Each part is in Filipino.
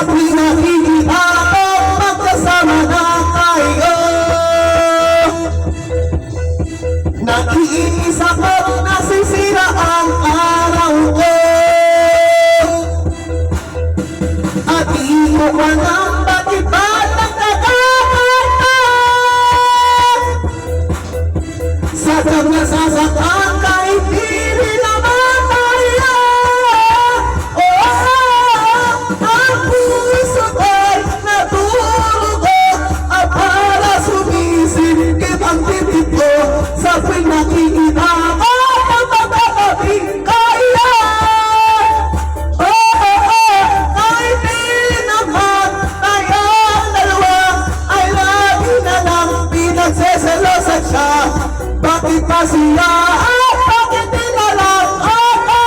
tuwing nakikita ko magkasama na tayo. Nakiinis ako, nasisira ang araw ko. At di ko alam bakit ba nagkakakanta. Sadyang nasasaktan kahit di rin naman tayo. Ang puso ko'y natulugo at para sumisikip ang titig ko sa tuwing nakikita ko ang magkakabing kaya. Kahit di naman tayong dalawa ay lagi na lang pinagseselosan siya. Bakit pa siya at bakit di na lang ako?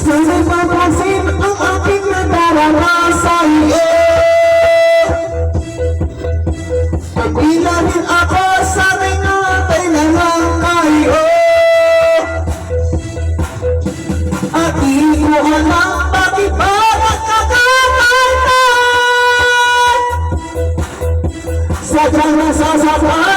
Sino papansin ang aking nadarama sa iyo? Pagbilahin ako sa tingapay na lang kayo. At di ko alam bakit ba nagkakakanta. Sadyang nasasaktan